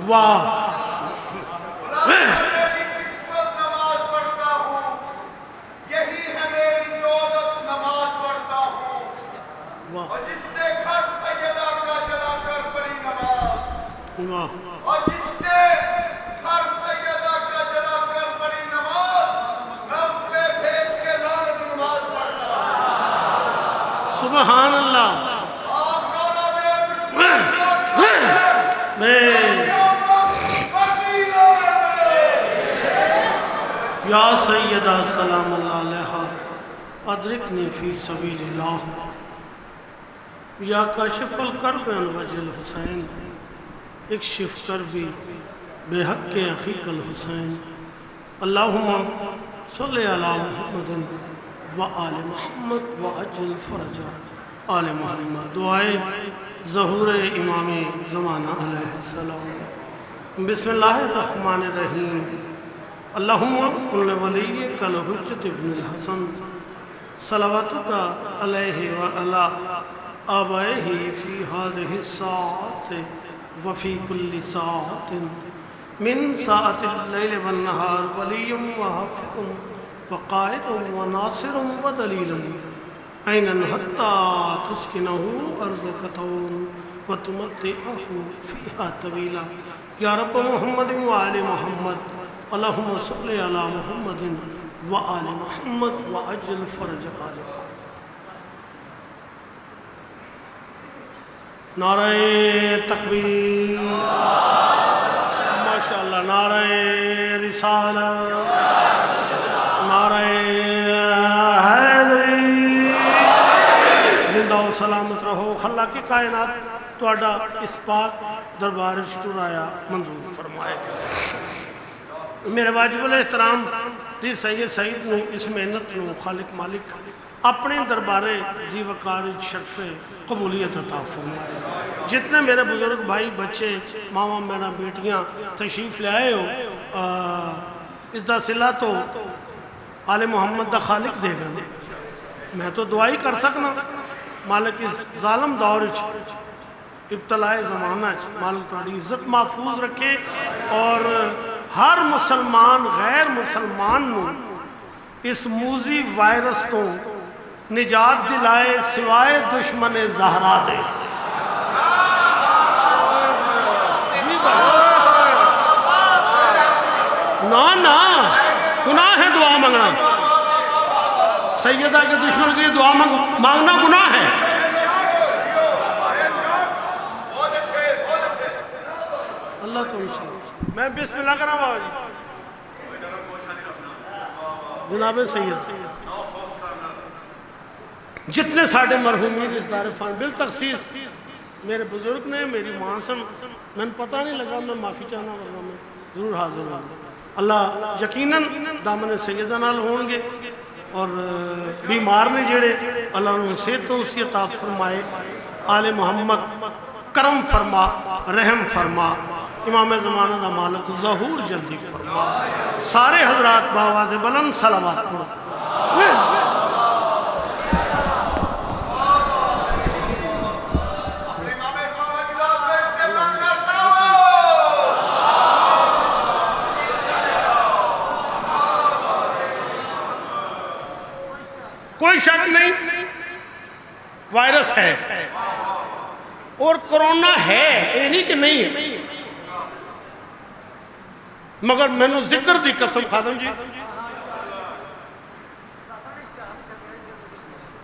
واہ اور جس نے گھر سیدہ کا جلا کر پڑھی نماز، اور جس نے گھر سیدہ کا جلا کر پڑھی نماز، میں اس پہ بھیج کے لعنت نماز پڑھتا ہوں۔ سبحان اللہ۔ آپ نعرہ دے بسم اللہ یا سیدہ سلام اللہ علیہا ادرکنی فی سبیل اللہ یا کاشف الکرب عن وجہ الحسین اکشف کربی بے حق اخیک الحسین اللہم صلی علی محمد و آل محمد و عجل فرج آل محمد۔ دعائے ظہور امام زمانہ علیہ السلام۔ بسم اللہ الرحمن الرحیم۔ اللہم کن ولیک الحجت ابن الحسن صلواتک علیہ وعلا آبائہ فی هذه الساعة وفی کل ساعة من ساعة اللیل والنہار ولی وحافظ وقائد وناصر ودلیل عینا حتی تسکنہ ارضک طول وتمتعہ فیہا طویلا۔ یا رب محمد وآل محمد اللہم صلی علی محمد وآل محمد وعجل فرج آل محمد۔ نعرہ تکبیر، ماشاءاللہ، نعرہ رسالہ، نعرہ حیدری، زندہ و سلامت رہو۔ خلاق کائنات توڑا اس پاک دربار ٹرایا منظور فرمائے۔ میرے واجب الاحترام دی سید سعید نے اس محنت نو خالق مالک اپنے دربارے زی وقار شرف قبولیت عطا فرمائے۔ جتنے میرے بزرگ بھائی بچے ماما میرا بیٹیاں تشریف لے آئے ہو، اس دا صلہ تو آل محمد دا خالق دے گا۔ میں تو دعائی کر سکنا مالک اس ظالم دور ابتلاء زمانہ مالک تھوڑی عزت محفوظ رکھے اور ہر مسلمان غیر مسلمان نو اس موذی وائرس تو نجات دلائے سوائے دشمن زہرا دے۔ نا گناہ ہے دعا مانگنا، سیدہ کے دشمن کے لیے دعا مانگنا گناہ ہے۔ اللہ تو انشاء میں بسم اللہ کرنا بابا جی۔ جناب سید جتنے ساڑھے مرحومین اس دار فان بالتخصیص میرے بزرگ نے میری ماں سے میں پتہ نہیں لگا، میں معافی چاہنا ورنہ میں ضرور حاضر ہوں۔ اللہ یقیناً دامن سیدہ نال ہوں گے اور بیمار نے جڑے اللہ نے صحت و اسی عطا فرمائے۔ آل محمد کرم فرما، رحم فرما، امام زمانہ دا مالک ظہور جلدی فرما۔ سارے حضرات بآواز بلند صلوات پڑھو۔ کوئی شک نہیں وائرس ہے اور کرونا ہے، یہ نہیں کہ نہیں ہے، مگر میں نے ذکر دی قسم خادم جی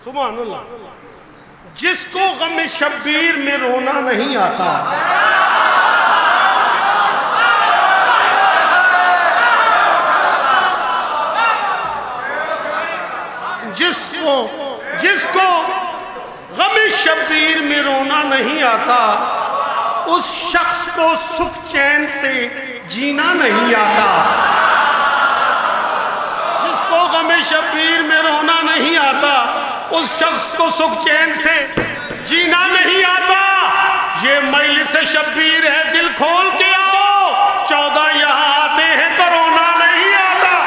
سبحان اللہ، جس کو غم شبیر میں رونا نہیں آتا، جس کو غم شبیر میں رونا نہیں آتا، اس شخص کو سکھ چین سے جینا نہیں آتا۔ جس کو غم شبیر میں رونا نہیں آتا، اس شخص کو سکھ چین سے جینا نہیں آتا۔ یہ مجلس شبیر ہے، دل کھول کے آؤ، 14 یہاں آتے ہیں تو رونا نہیں آتا۔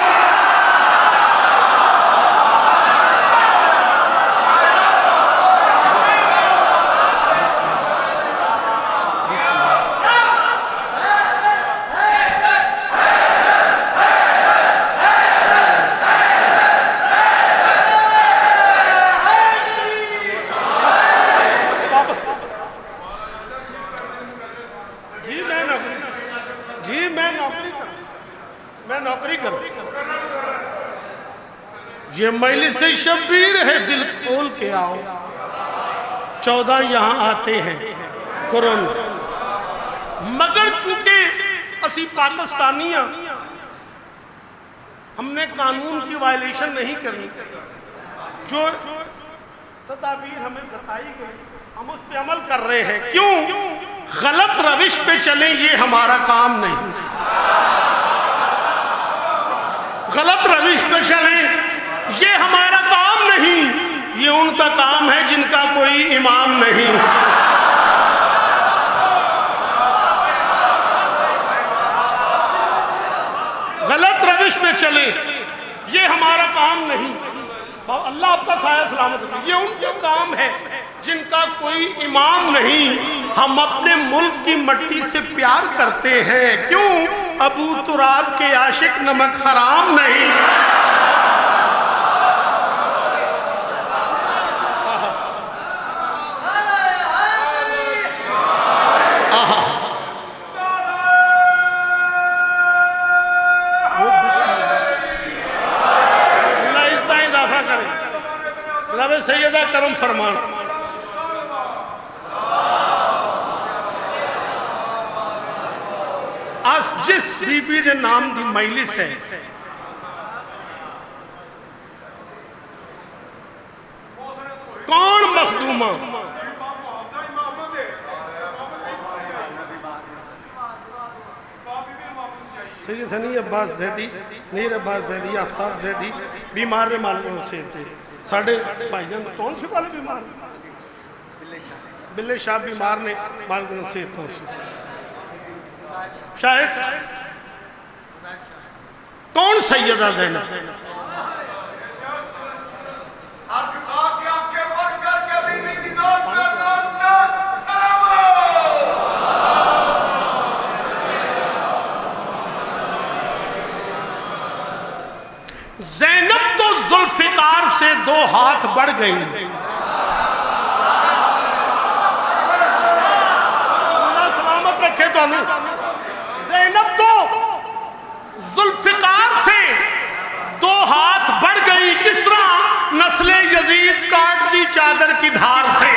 یہ مجلس شبیر ہے، دل کھول کے آؤ، 14 یہاں آتے ہیں قرآن، مگر چونکہ اسی پاکستانی ہیں، ہم نے قانون کی وائلیشن نہیں کرنی، جو تدابیر ہمیں بتائی گئی ہم اس پہ عمل کر رہے ہیں۔ کیوں؟ غلط روش پہ چلیں یہ ہمارا کام نہیں، غلط روش پہ چلیں یہ ہمارا کام نہیں، یہ ان کا کام ہے جن کا کوئی امام نہیں۔ غلط روش پہ چلیں یہ ہمارا کام نہیں، اللہ آپ کا سایہ سلامت کرے، یہ ان کا کام ہے جن کا کوئی امام نہیں۔ ہم اپنے ملک کی مٹی سے پیار کرتے ہیں، کیوں؟ ابو تراب کے عاشق نمک حرام نہیں۔ سیدہ کرم فرمان آج جس بی بی دے نام دی مجلس ہے، کون مخدومہ؟ سید ہنی عباس زیدی، نیر عباس زیدی، آفتاب زیدی بیمار رہے مالکوں سے تھے۔ ساڑھے بھائی جان کون سے والے بیمار نے؟ بلے شاہ بیمار نے مالکوں سے تھے۔ شاہد کون سیدہ زینب؟ زینب تو ذوالفقار سے 2 ہاتھ بڑھ گئی، اللہ سلامت رکھے تو نہیں۔ زینب تو ذوالفقار سے 2 ہاتھ بڑھ گئی، کس طرح؟ نسل یزید کاٹ دی چادر کی دھار سے۔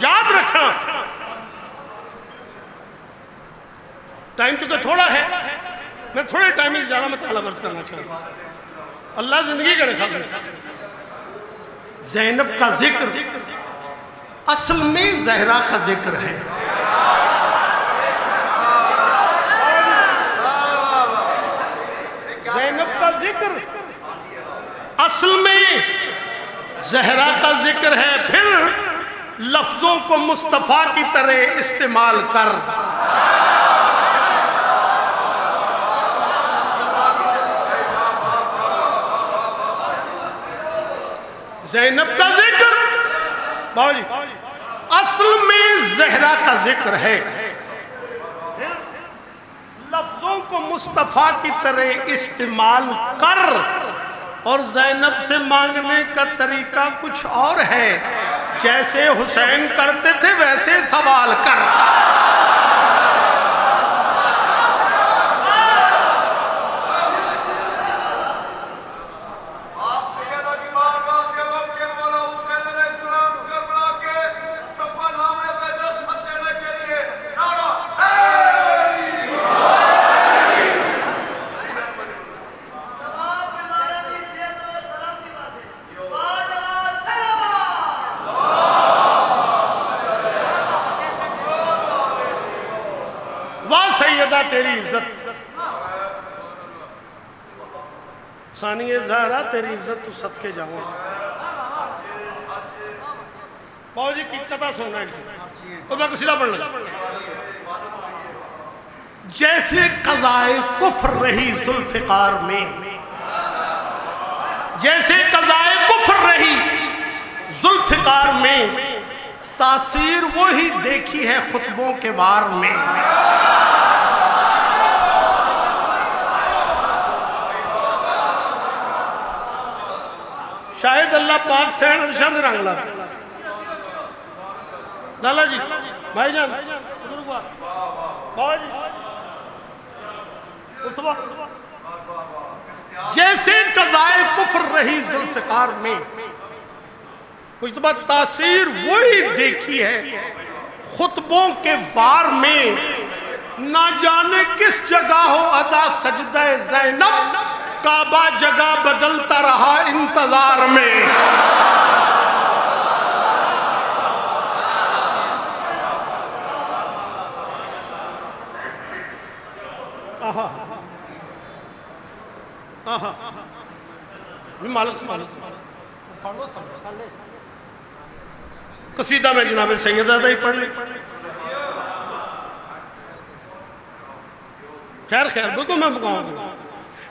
یاد رکھنا، ٹائم چونکہ تھوڑا ہے، میں تھوڑے ٹائم میں زیادہ مطالعہ برس کرنا چاہتا ہوں۔ اللہ زندگی کا رکھا کرے۔ زینب کا ذکر اصل میں زہرا کا ذکر ہے۔ زینب کا ذکر اصل میں زہرا کا ذکر ہے، پھر لفظوں کو مصطفیٰ کی طرح استعمال کر۔ زینب کا ذکر بابا جی اصل میں زہرا کا ذکر ہے، لفظوں کو مصطفیٰ کی طرح استعمال کر، اور زینب سے مانگنے کا طریقہ کچھ اور ہے، جیسے حسین کرتے تھے ویسے سوال کر۔ سیدہ تیری عزت، ثانی زہرا تیری عزت تو صدقے جاؤں۔ باؤ جی کی قطع سننا ہے، تو میں کسیدہ پڑھ لگا۔ جیسے قضائے کفر رہی ذوالفقار میں، جیسے قضائے کفر رہی ذوالفقار میں، تاثیر وہی دیکھی ہے خطبوں کے بار میں۔ شاید اللہ پاک سین ارشد رنگ لگ لالا جی بھائی جان بابا جی جیسے قضائے کفر رہی ذوالفقار میں کچھ تو بات تاثیر وہی دیکھی ہے خطبوں کے وار میں نہ جانے کس جگہ ہو ادا سجدہ زینب کعبہ جگہ بدلتا رہا انتظار میں قصیدہ میں جناب سیدہ ہی پڑھ لیں خیر خیر بالکل میں بکاؤں گا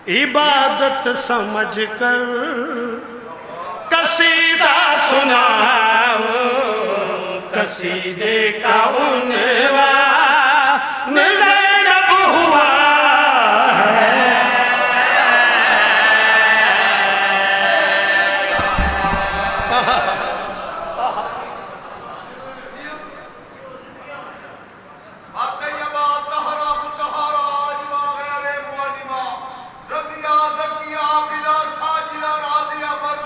عبادت سمجھ کر قصیدہ سناؤ قصیدے کا عنوان زینب ہوا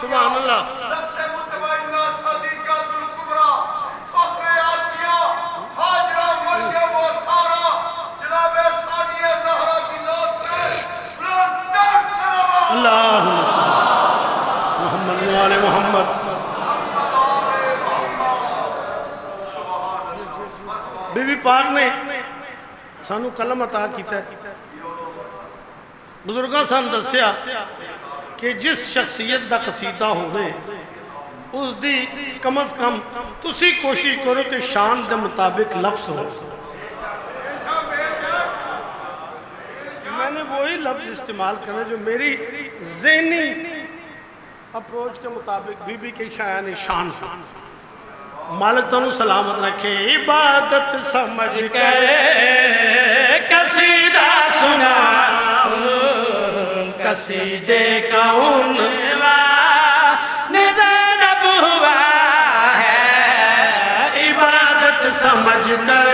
سبحان اللہ محمد آل محمد بی بی پاک نے سانو کلم عطا کیتا ہے بزرگاں سان دسیا کہ جس شخصیت دا قصیدہ ہوئے اس دی کم از کم تسی کوشش کرو کہ شان دے مطابق لفظ ہو میں نے وہی لفظ استعمال کرنا جو میری ذہنی اپروچ کے مطابق بی بی کے شایان شان مالک تنو سلامت رکھے عبادت سمجھ کر قصیدہ سنا قصیدے کا عنوان زینب ہوا ہے عبادت سمجھ کر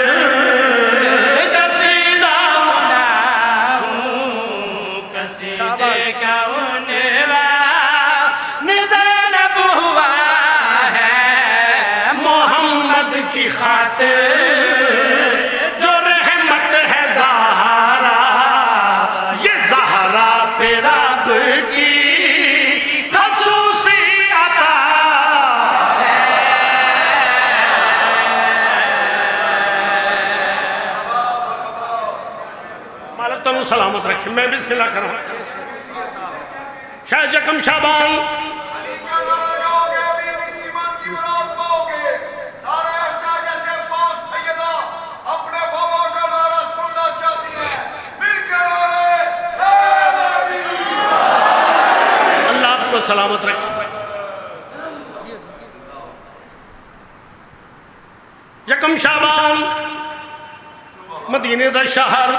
قصیدہ سناؤں قصیدے کا عنوان زینب ہوا ہے محمد کی خاطر جو رحمت ہے زہرا یہ زہرا پہ رب کی خصوصی عطا مالک تنو سلامت رکھیں میں بسم اللہ کروں شاہ جکم شابان سلامت رکھیں یکم شابان مدینے دا شہر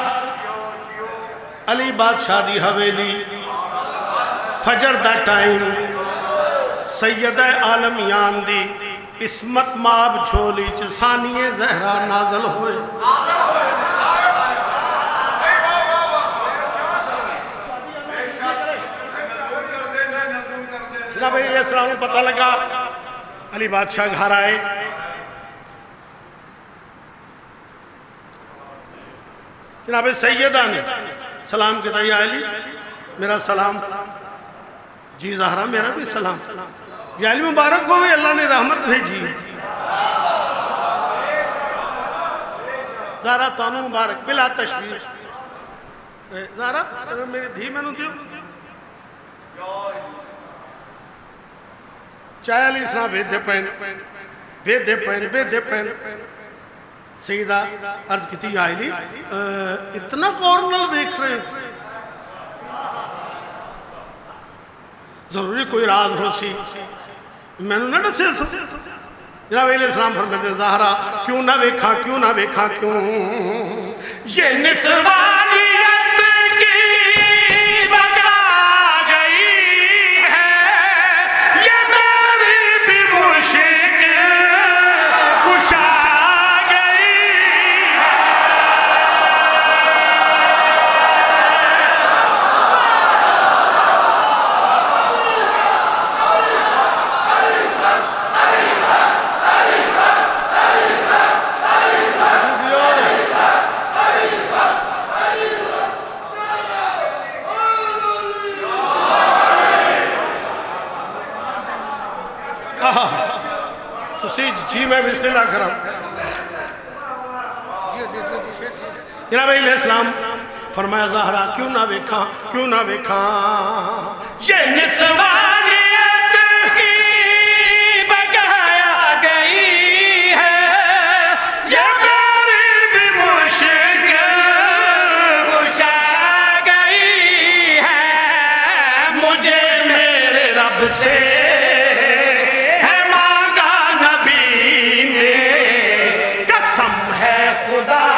علی بادشاہ دی حویلی فجر دا ٹائم سیدہ عالمیان دی اسمت ماب جھولی چسانی زہرا نازل ہوئے جناب علیہ السلام کو پتہ لگا علی بادشاہ گھر آئے جناب سیدہ نے سلام کہتا یا علی میرا سلام جی زہرا میرا بھی سلام یا علی مبارک ہوئے اللہ نے رحمت بھیجی زہرا تانو مبارک بلا تشویش زہرا میری دھی میں نو دیو چاہے علیہ السلام ویدے پین سیدہ عرض کیتی یا علی اتنا کورنل دیکھ رہے ہیں ضروری کوئی راز ہو سی میں نے نہ ڈسے جناب علیہ السلام فرماتے زہرا کیوں نہ ویکھا کیوں یہ نسوانیت کی بقا گئی ہے یہ جی میں بسم اللہ کرام جناب علیہ السلام فرمایا زہرا کیوں نہ ویکھاں یہ نسوانیت کی بگایا گئی ہے یہ میری بھی مشکل کشا گئی ہے مجھے میرے رب سے ہے مانگا نبی نے قسم ہے خدا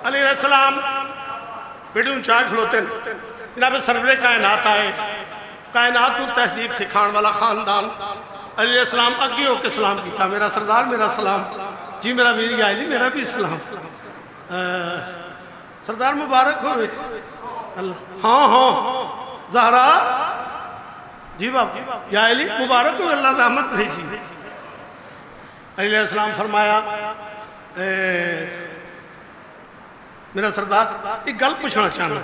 علیہ السلام بیٹھوں چاہ کھلوتے ہیں جناب سرور کائنات آئے کائنات کو تہذیب سکھان والا خاندان علیہ السلام اگے ہو کے سلام کیتا میرا سردار میرا سلام جی میرا ویری آئے جی میرا بھی سلام سردار مبارک ہوئے اللہ ہاں زہرا جی باپ یا علی مبارک ہوئے اللہ رحمت بھیجی علیہ السلام فرمایا میرا سردار ایک گل پوچھنا چاہنا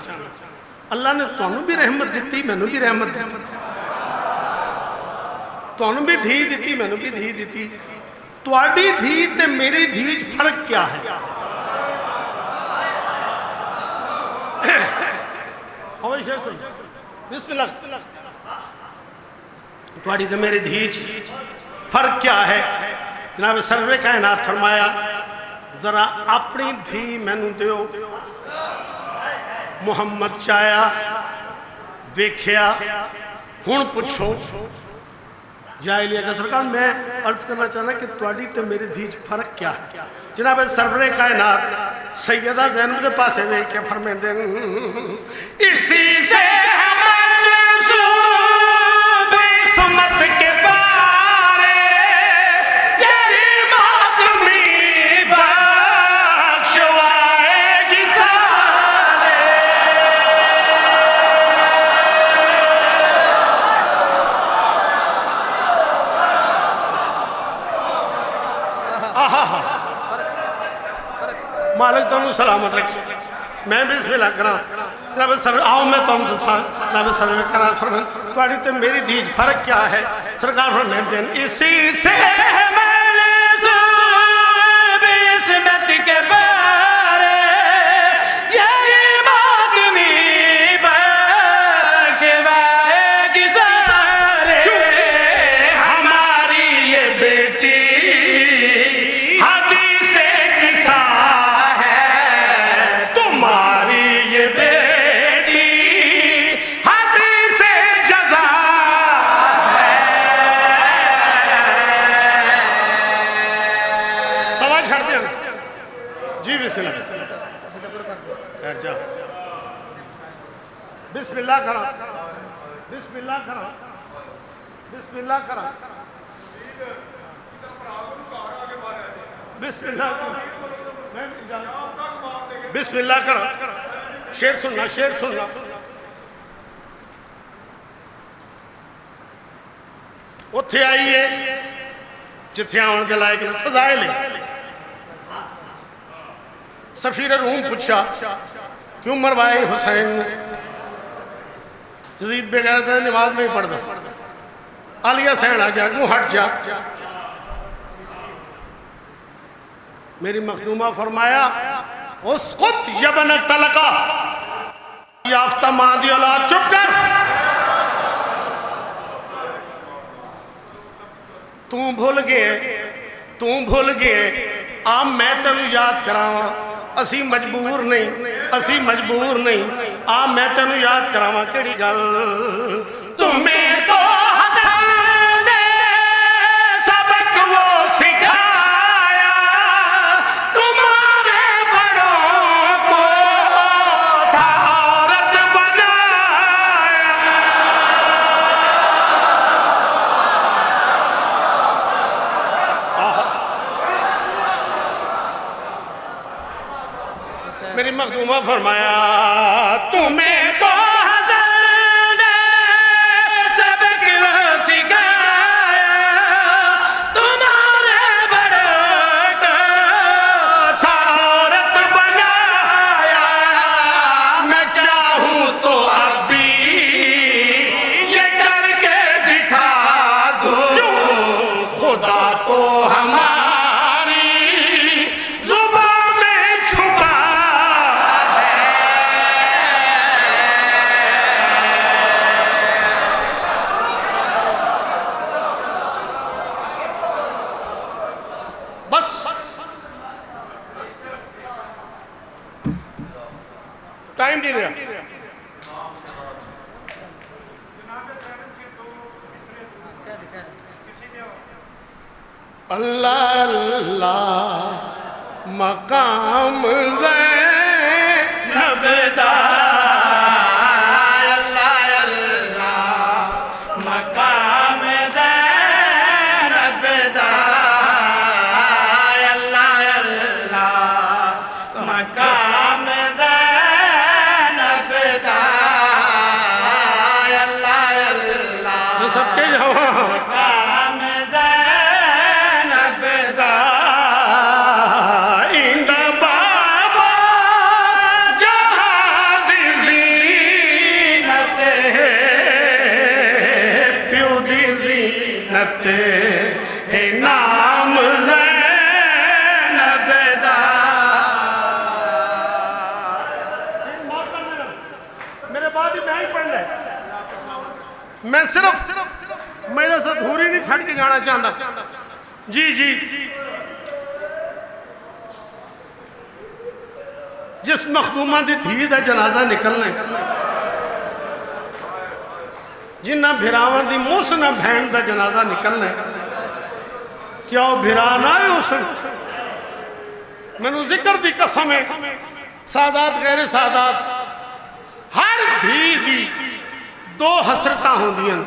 اللہ نے تانوں بھی رحمت دیتی مینوں بھی رحمت دیتی تانوں بھی دھی دیتی مینوں بھی دھی دیتی تواڈی دھی تے میری دھی فرق کیا ہے بسم اللہ تواڈی تے میری دھی فرق کیا ہے جناب سرور کائنات فرمایا ذرا اپنی دھی مینوں دیو محمد چایا ویکھیا ہن پوچھو یا علیہ کا سرکار میں عرض کرنا چاہنا کہ تواڈی تے میری دھی فرق کیا ہے جناب سرور کائنات سیدہ زینب دے پاسے ویکھ کے فرمیندے اسی سے منسوب عصمت کے بارے یہی ماتمی بخشوائے گی سارے مالک تمہیں سلامت رکھی میں بھی بسم اللہ کرا لب سر آؤ میں تم دساں لب سر کرا فرمان تواڈی تے میری دیج فرق کیا ہے سرکار فرمان دین اسی سے منسوب عصمت کے بارے یہی ماتمی بخشوائے گی سارے ہماری یہ بیٹی حدیث قصہ بسم اللہ کرا بسم اللہ کرا بسم اللہ کرا بسم اللہ کرا بسم اللہ کرا شیر سننا اتھے آئیے جتھے آن کے لائے کہ فضائل سفیر روم پوچھا کیوں مروائے حسین یزید بے غیرت ہے نماز نہیں پڑھتا علیہ سین آ جا کیوں ہٹ جا میری مخدومہ فرمایا اسقط یبن تلقا یافتہ ماندی اولاد چپ کر توں بھول گئے آم میں تینوں یاد کراواں اسی مجبور نہیں آم میں تینوں یاد کراواں کیڑی گل تمہیں تو حسن نے سبق وہ سکھایا تمہارے بڑوں کو تھا عورت بنایا میری مخدومہ فرمایا تمہیں تو حسن نے سبق وہ سکھایا اللہ اللہ مقام زینب دا نام زینب دا. میرے بعد ہی میں ہی پڑھنا ہے. میں صرف میرے سے دھوری نہیں چھڑ کے جانا چاہتا. جی جی جس مخدومہ دی دھی دا جنازہ نکلنا ہے, جنہ بھراواں دی موسنا بہن دا جنازہ نکلنا ہے, کیا وہ بھرا نہ ہے اس نے؟ میں نے ذکر دی قسم ہے, سادات غیر سادات ہر دھی دی دو حسرتاں ہوں دیاں.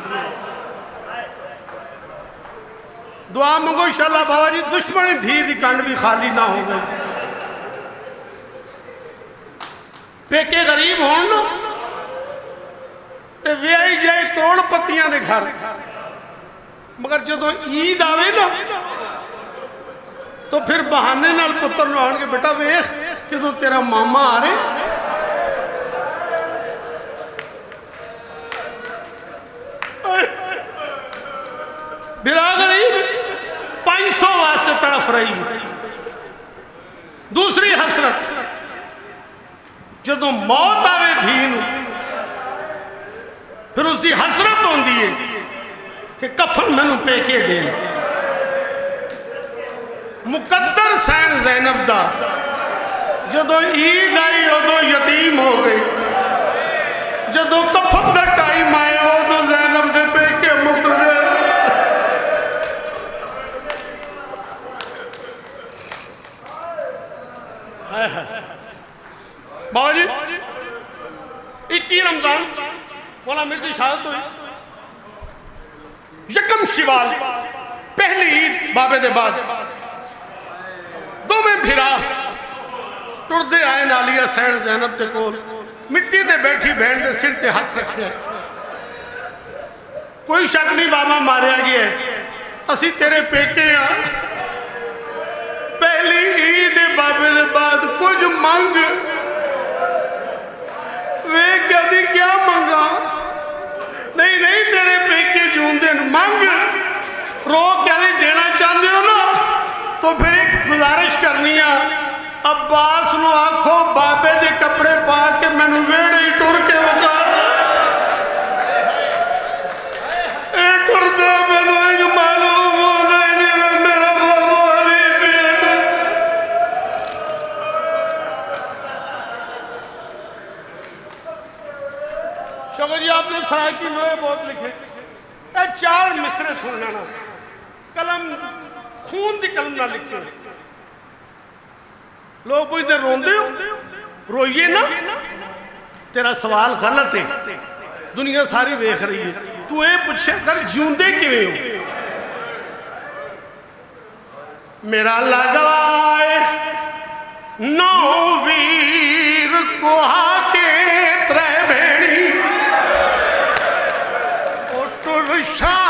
دعا منگو انشاءاللہ بابا جی دشمنی دھی دی کنڈ بھی خالی نہ ہو گئے. پیکے غریب ہون نا تے وے آئی جائے کروڑ پتیاں دے گھر, مگر جدو عید آوے نا تو پھر بہانے نال پتر نو آن کے بیٹا ویخ جدو تیرا ماما آ رہے بلا غریب 500 واسطے تڑف رہی. دوسری حسرت جدو موت آوے دھین پھر اس کی حسرت ہوندی ہے کہ کفن میں نو پے کے دیں. مقدر سین زینب دا جدو عید آئی ادو یتیم ہو گئی, جدو کفن دا ٹائم آیا ادو زینب دے پے کے مک گئے. بابا جی 21 رمضان مولا میر دی شہادت ہوئی, یکم شوال پہلی عید بابے دے بعد دو میں بھرا ٹر دے آئے نالیہ سین زینب دے کول, مٹی دے بیٹھی بہن دے سر تے ہاتھ رکھے. کوئی شک نہیں بابا ماریا گیا ہے, اسی تیرے پیکے ہاں, پہلی عید بابے دے بعد کچھ مانگ وے کہتی کیا مانگا؟ نہیں نہیں تیرے پیکے جون دن مانگ. رو کہتی دینا چاہتے ہو نا تو پھر ایک گزارش کرنی ہے, عباس نو آنکھو بابے دے کپڑے پا کے میں نو ویڑے ہی ٹر کے وکا اے ٹر دے میں نو ایک معلوم ہو دے جی میں میرا بابو علی بیٹ. شوقت جی آپ نے سرائے کی نوے بہت لکھے, اے 4 مصرے سن لینا, قلم خون دی قلم نہ لکھے. لوگ پوچھتے روندے ہو, روئیے نا, تیرا سوال غلط ہے, دنیا ساری دیکھ رہی ہے. تو اے پوچھے کر جیوندے کیویں ہو؟ میرا لگوائے نو ویر کوہا کے ترے بھیڑی ٹر شاہ